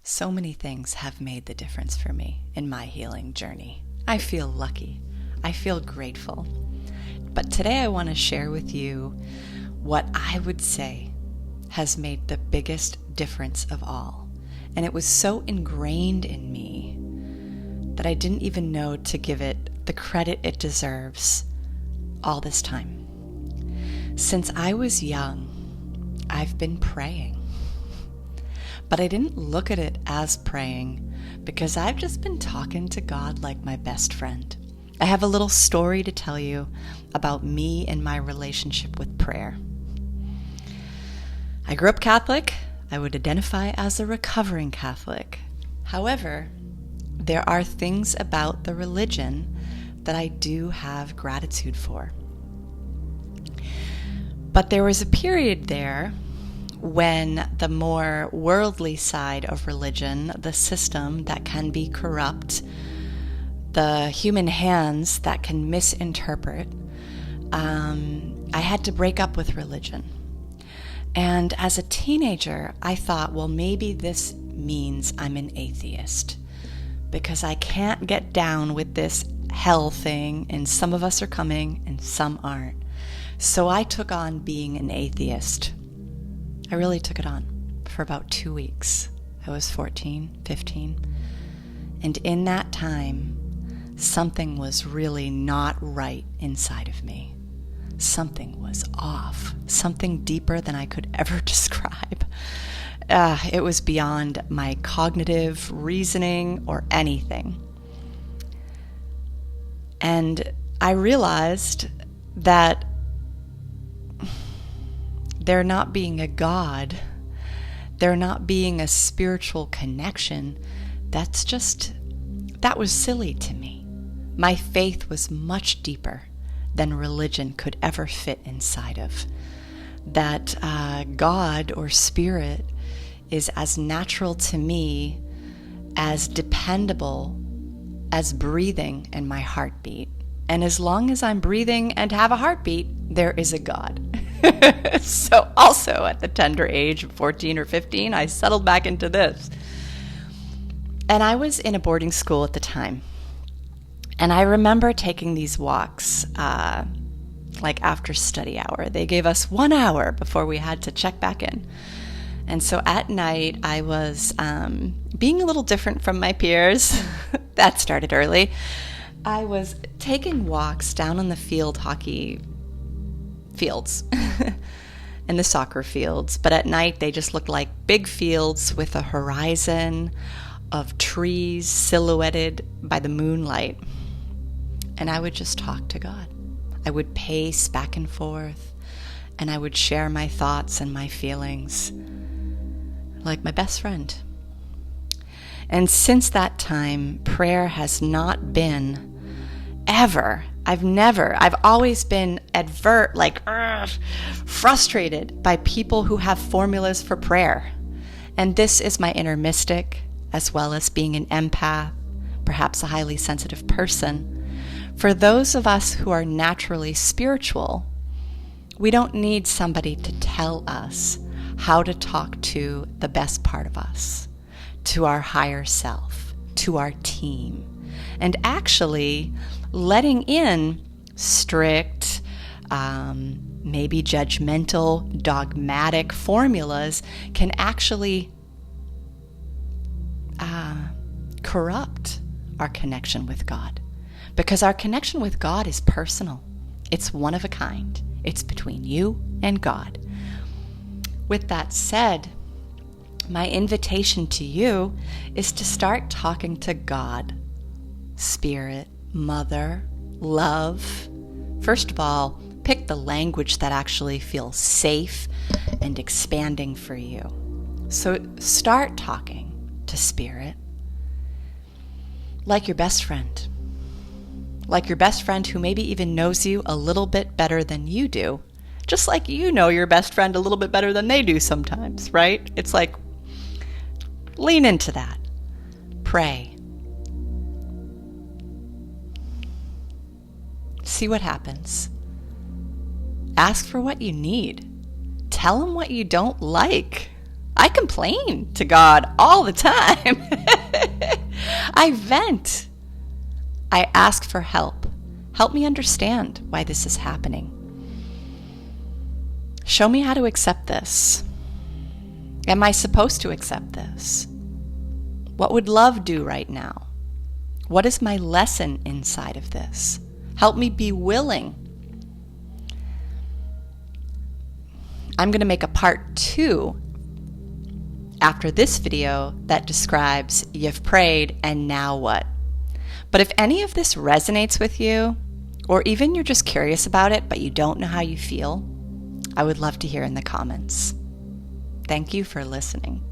So many things have made the difference for me in my healing journey. I feel lucky. I feel grateful. But today I want to share with you what I would say has made the biggest difference of all. And it was so ingrained in me that I didn't even know to give it the credit it deserves all this time. Since I was young, I've been praying. But I didn't look at it as praying because I've just been talking to God like my best friend. I have a little story to tell you about me and my relationship with prayer. I grew up Catholic. I would identify as a recovering Catholic. However, there are things about the religion that I do have gratitude for. But there was a period there when the more worldly side of religion, the system that can be corrupt, the human hands that can misinterpret, I had to break up with religion. And as a teenager, I thought, well, maybe this means I'm an atheist because I can't get down with this hell thing, and some of us are coming and some aren't. So I took on being an atheist. I really took it on for about 2 weeks. I was 14, 15. And in that time, something was really not right inside of me. Something was off. Something deeper than I could ever describe. It was beyond my cognitive reasoning or anything. And I realized that there not being a God, there not being a spiritual connection, that was silly to me. My faith was much deeper than religion could ever fit inside of. That God or spirit is as natural to me, as dependable as breathing and my heartbeat. And as long as I'm breathing and have a heartbeat, there is a God. So also at the tender age of 14 or 15, I settled back into this. And I was in a boarding school at the time. And I remember taking these walks, like after study hour. They gave us 1 hour before we had to check back in. And so at night, I was being a little different from my peers. That started early. I was taking walks down on the field hockey fields and the soccer fields, but at night they just looked like big fields with a horizon of trees silhouetted by the moonlight. And I would just talk to God. I would pace back and forth, and I would share my thoughts and my feelings like my best friend. And since that time, prayer has not been I've always been frustrated by people who have formulas for prayer. And this is my inner mystic, as well as being an empath, perhaps a highly sensitive person. For those of us who are naturally spiritual, we don't need somebody to tell us how to talk to the best part of us, to our higher self, to our team. And actually, letting in strict, maybe judgmental, dogmatic formulas can actually corrupt our connection with God. Because our connection with God is personal. It's one of a kind. It's between you and God. With that said, my invitation to you is to start talking to God, Spirit, Mother, Love. First of all, pick the language that actually feels safe and expanding for you. So start talking to Spirit like your best friend. Like your best friend who maybe even knows you a little bit better than you do. Just like you know your best friend a little bit better than they do sometimes, right? It's like, lean into that. Pray. See what happens. Ask for what you need. Tell them what you don't like. I complain to God all the time. I vent. I ask for help. Help me understand why this is happening. Show me how to accept this. Am I supposed to accept this? What would love do right now? What is my lesson inside of this? Help me be willing. I'm going to make a part 2 after this video that describes you've prayed and now what. But if any of this resonates with you, or even you're just curious about it but you don't know how you feel, I would love to hear in the comments. Thank you for listening.